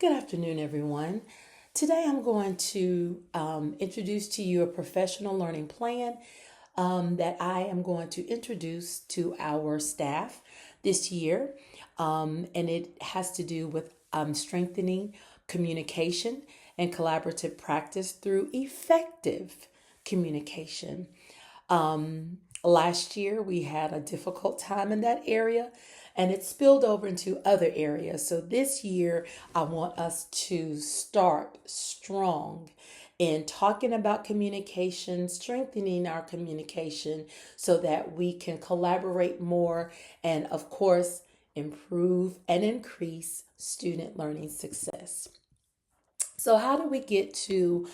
Good afternoon, everyone. Today I'm going to introduce to you a professional learning plan that I am going to introduce to our staff this year. And it has to do with strengthening communication and collaborative practice through effective communication. Last year, we had a difficult time in that area and it spilled over into other areas. So this year, I want us to start strong in talking about communication, strengthening our communication so that we can collaborate more and, of course, improve and increase student learning success. So, how do we get to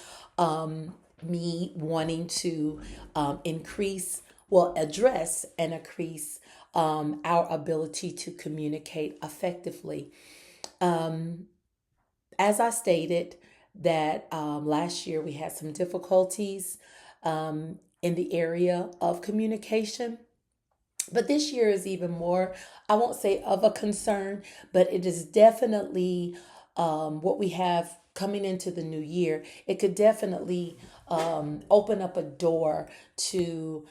me wanting to address and increase our ability to communicate effectively? As I stated, that last year we had some difficulties in the area of communication. But this year is even more, I won't say of a concern, but it is definitely what we have coming into the new year. It could definitely open up a door to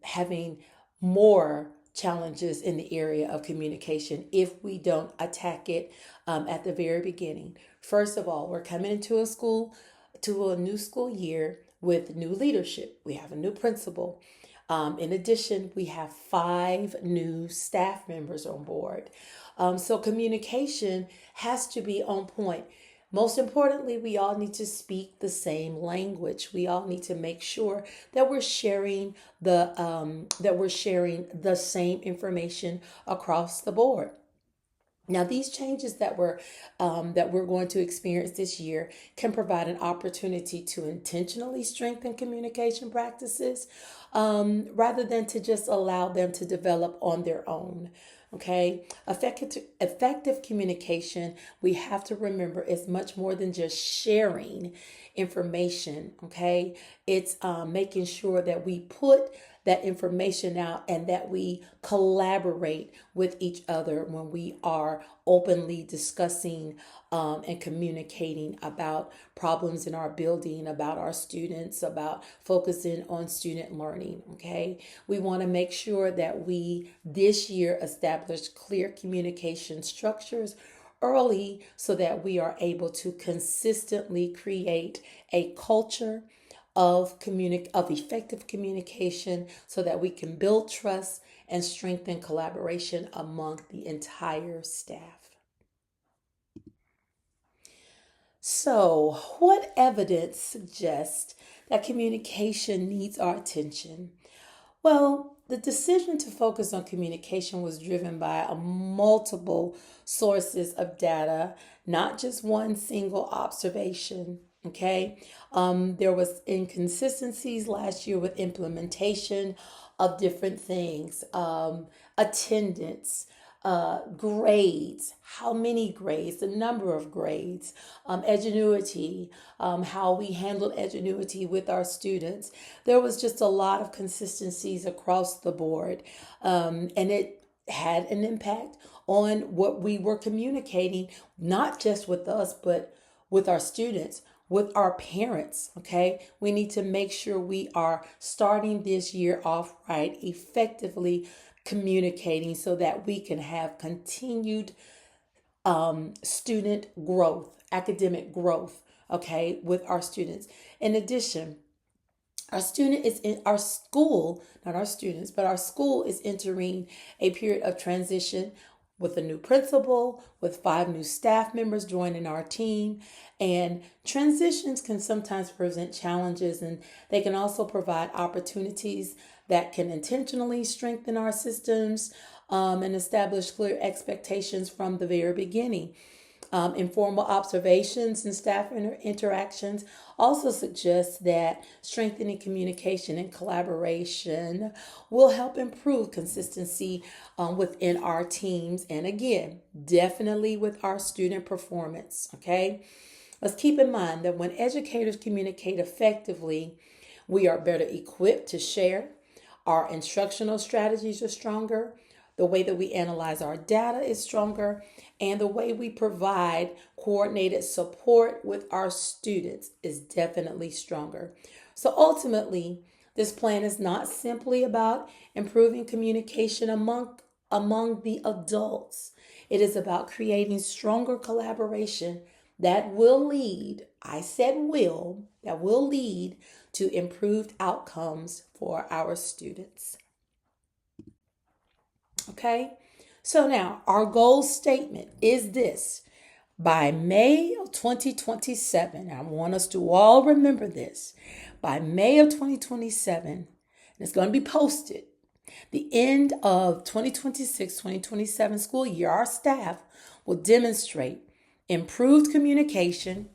having more challenges in the area of communication if we don't attack it at the very beginning. First of all, we're coming into a new school year with new leadership. We have a new principal. In addition, we have 5 new staff members on board. So communication has to be on point. Most importantly, we all need to speak the same language. We all need to make sure that we're sharing the same information across the board. Now, these changes that we're going to experience this year can provide an opportunity to intentionally strengthen communication practices rather than to just allow them to develop on their own. Okay, effective communication, we have to remember, is much more than just sharing information. Okay, it's making sure that we put that information out and that we collaborate with each other when we are openly discussing and communicating about problems in our building, about our students, about focusing on student learning. Okay, we want to make sure that we this year establish clear communication structures early so that we are able to consistently create a culture of effective communication so that we can build trust and strengthen collaboration among the entire staff. So, what evidence suggests that communication needs our attention? Well, the decision to focus on communication was driven by a multiple sources of data, not just one single observation. Okay, there was inconsistencies last year with implementation of different things, attendance, grades, how many grades, the number of grades, edgenuity, how we handled edgenuity with our students. There was just a lot of consistencies across the board, and it had an impact on what we were communicating, not just with us, but with our students, with our parents. Okay, we need to make sure we are starting this year off right, effectively communicating so that we can have continued student growth, academic growth, okay, with our students. In addition, our student is in our school, not our students, but our school is entering a period of transition with a new principal, with 5 new staff members joining our team. And transitions can sometimes present challenges, and they can also provide opportunities that can intentionally strengthen our systems and establish clear expectations from the very beginning. Informal observations and staff interactions also suggest that strengthening communication and collaboration will help improve consistency within our teams, and again, definitely with our student performance. Okay, let's keep in mind that when educators communicate effectively, we are better equipped to share. Our instructional strategies are stronger. The way that we analyze our data is stronger, and the way we provide coordinated support with our students is definitely stronger. So ultimately, this plan is not simply about improving communication among the adults. It is about creating stronger collaboration that will lead, I said will, that will lead to improved outcomes for our students. Okay? So now, our goal statement is this. By May of 2027, I want us to all remember this. By May of 2027, and it's going to be posted, the end of 2026-2027 school year, our staff will demonstrate improved communication,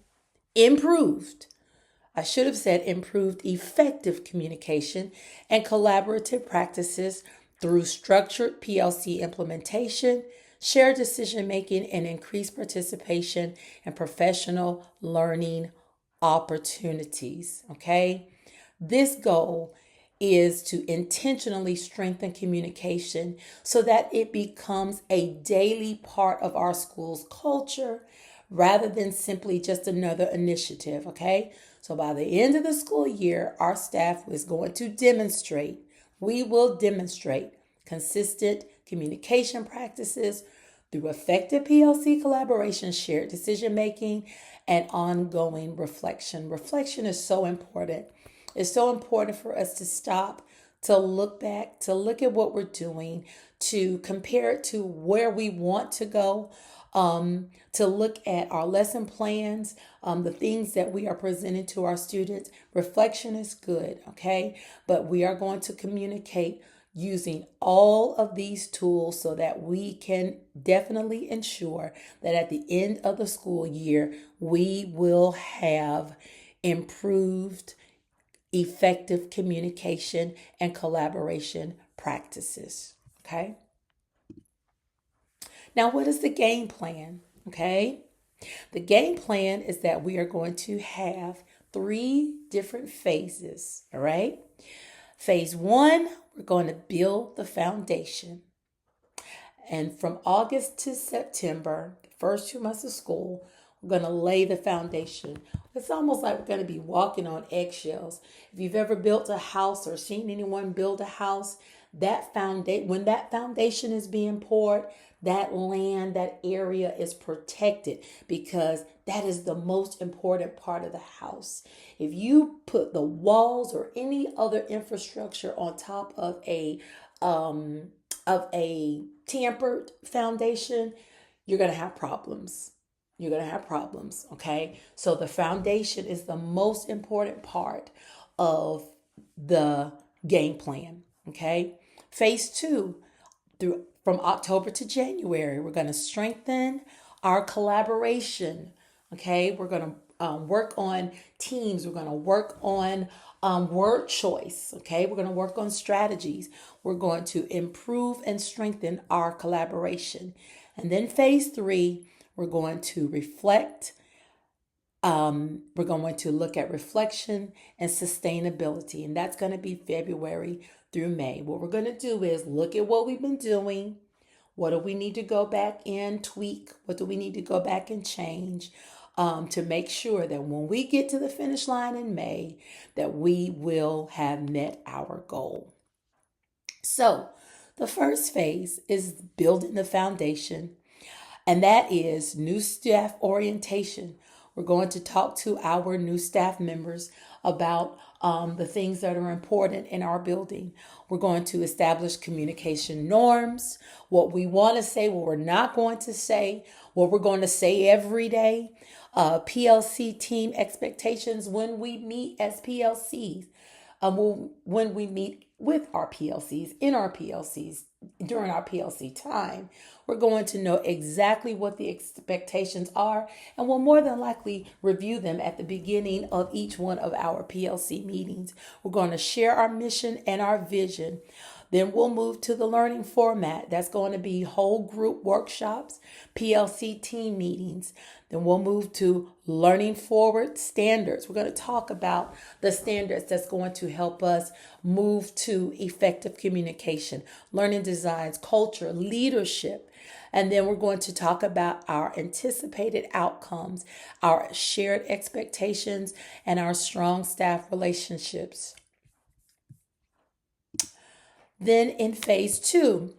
I should have said improved effective communication and collaborative practices through structured PLC implementation, shared decision making, and increased participation in professional learning opportunities. Okay? This goal is to intentionally strengthen communication so that it becomes a daily part of our school's culture rather than simply just another initiative, okay? So by the end of the school year, our staff is going to we will demonstrate consistent communication practices through effective PLC collaboration, shared decision making, and ongoing reflection. Reflection is so important. It's so important for us to stop, to look back, to look at what we're doing, to compare it to where we want to go, to look at our lesson plans, the things that we are presenting to our students. Reflection is good, okay? But we are going to communicate using all of these tools so that we can definitely ensure that at the end of the school year, we will have improved effective communication and collaboration practices. Okay. Now, what is the game plan? Okay. The game plan is that we are going to have 3 different phases. All right. Phase 1, we're going to build the foundation. And from August to September, the first 2 months of school, we're going to lay the foundation. It's almost like we're going to be walking on eggshells. If you've ever built a house or seen anyone build a house, when that foundation is being poured, that land, that area is protected because that is the most important part of the house. If you put the walls or any other infrastructure on top of a tampered foundation, you're going to have problems. Okay? So the foundation is the most important part of the game plan, okay? Phase 2, from October to January, we're going to strengthen our collaboration, okay? We're going to work on teams. We're going to work on word choice, okay? We're going to work on strategies. We're going to improve and strengthen our collaboration. And then phase 3, we're going to reflect. We're going to look at reflection and sustainability, and that's going to be February through May. What we're going to do is look at what we've been doing. What do we need to go back and tweak? What do we need to go back and change to make sure that when we get to the finish line in May, that we will have met our goal? So the first phase is building the foundation, and that is new staff orientation. We're going to talk to our new staff members about the things that are important in our building. We're going to establish communication norms, what we want to say, what we're not going to say, what we're going to say every day, PLC team expectations when we meet as PLCs, when we meet with our PLCs, in our PLCs, during our PLC time. We're going to know exactly what the expectations are, and we'll more than likely review them at the beginning of each one of our PLC meetings. We're going to share our mission and our vision. Then we'll move to the learning format. That's going to be whole group workshops, PLC team meetings. Then we'll move to learning forward standards. We're going to talk about the standards that's going to help us move to effective communication, learning designs, culture, leadership. And then we're going to talk about our anticipated outcomes, our shared expectations, and our strong staff relationships. Then in phase 2,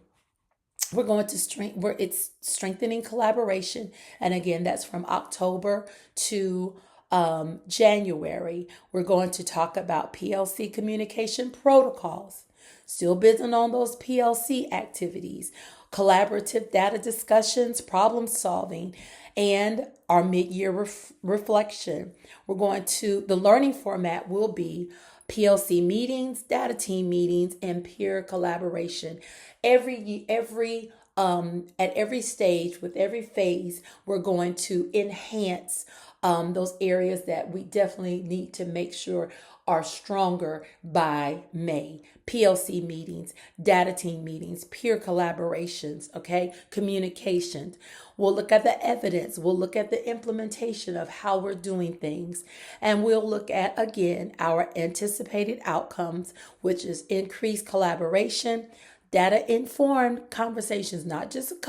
we're going to where it's strengthening collaboration. And again, that's from October to January. We're going to talk about PLC communication protocols, still building on those PLC activities, collaborative data discussions, problem solving, and our mid-year reflection. The learning format will be PLC meetings, data team meetings, and peer collaboration. At every stage, with every phase, we're going to enhance those areas that we definitely need to make sure are stronger by May. PLC meetings, data team meetings, peer collaborations, okay, communications. We'll look at the evidence. We'll look at the implementation of how we're doing things. And we'll look at, again, our anticipated outcomes, which is increased collaboration, data informed conversations, not just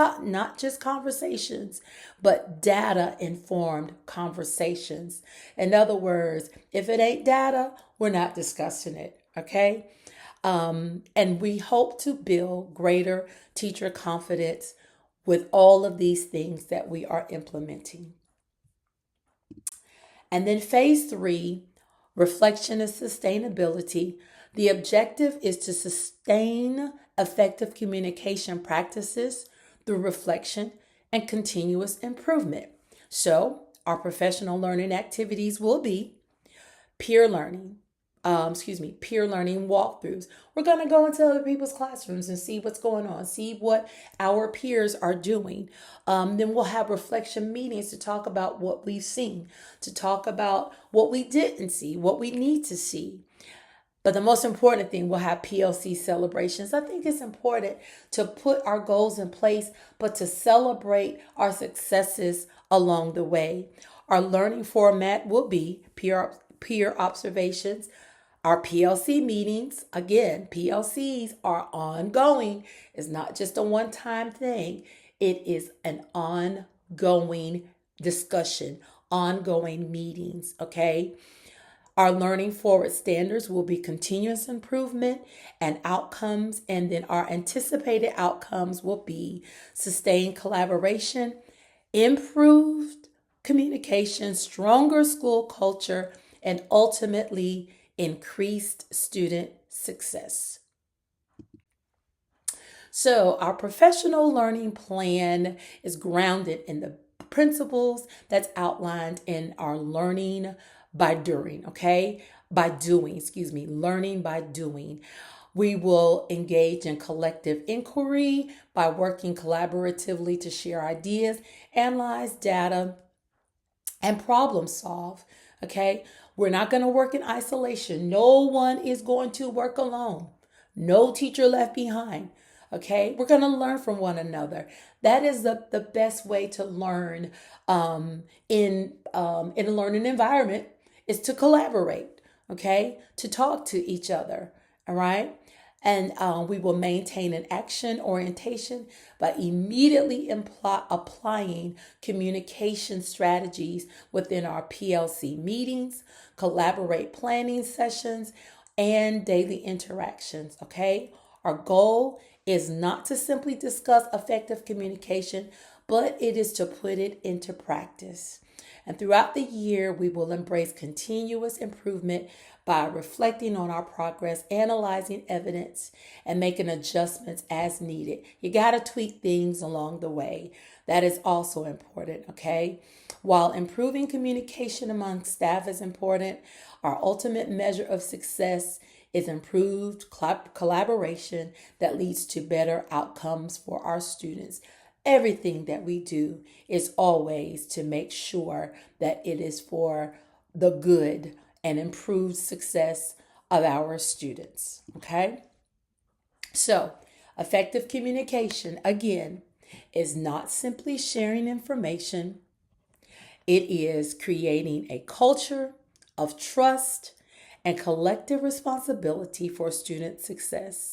conversations, but data informed conversations. In other words, if it ain't data, we're not discussing it. Okay. And we hope to build greater teacher confidence with all of these things that we are implementing. And then phase 3, reflection and sustainability. The objective is to sustain effective communication practices through reflection and continuous improvement. So our professional learning activities will be peer learning, peer learning walkthroughs. We're going to go into other people's classrooms and see what's going on, see what our peers are doing. Then we'll have reflection meetings to talk about what we've seen, to talk about what we didn't see, what we need to see. But the most important thing, we'll have PLC celebrations. I think it's important to put our goals in place, but to celebrate our successes along the way. Our learning format will be peer observations. Our PLC meetings, again, PLCs are ongoing. It's not just a one-time thing. It is an ongoing discussion, ongoing meetings, okay? Our learning forward standards will be continuous improvement and outcomes. And then our anticipated outcomes will be sustained collaboration, improved communication, stronger school culture, and ultimately increased student success. So our professional learning plan is grounded in the principles that's outlined in our learning by doing, learning by doing. We will engage in collective inquiry by working collaboratively to share ideas, analyze data, and problem solve, okay? We're not going to work in isolation. No one is going to work alone. No teacher left behind. Okay, we're going to learn from one another. That is the best way to learn in a learning environment, is to collaborate, okay, to talk to each other, all right? And we will maintain an action orientation by immediately applying communication strategies within our PLC meetings, collaborate planning sessions, and daily interactions, okay? Our goal is not to simply discuss effective communication, but it is to put it into practice. And throughout the year, we will embrace continuous improvement by reflecting on our progress, analyzing evidence, and making adjustments as needed. You got to tweak things along the way. That is also important, okay? While improving communication among staff is important, our ultimate measure of success is improved collaboration that leads to better outcomes for our students. Everything that we do is always to make sure that it is for the good and improved success of our students, okay? So, effective communication, again, is not simply sharing information, it is creating a culture of trust and collective responsibility for student success.